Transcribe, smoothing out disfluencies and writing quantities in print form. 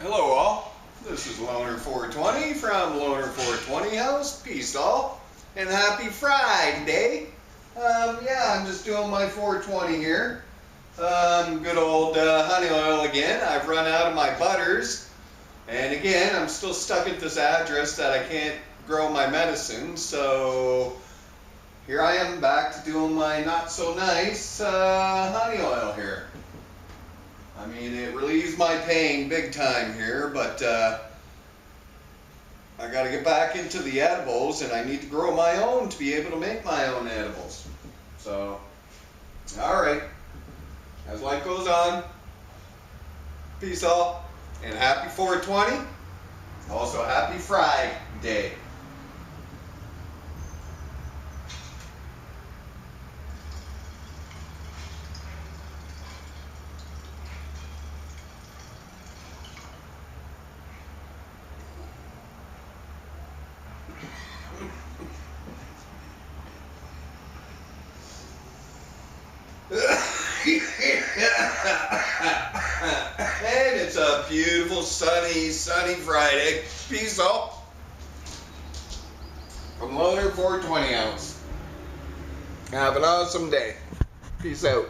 Hello all, this is Loner 420 from Loner 420 House. Peace all, and happy Friday. I'm just doing my 420 here. Good old honey oil again. I've run out of my butters, and again I'm still stuck at this address that I can't grow my medicine, so here I am back to doing my not so nice honey oil here. I mean, it relieves my pain big time here, but I got to get back into the edibles, and I need to grow my own to be able to make my own edibles. So, all right, as life goes on, peace all, and happy 420. Also, happy Friday. And it's a beautiful sunny Friday. Peace all. From Loner 420 Ounce. Have an awesome day. Peace out.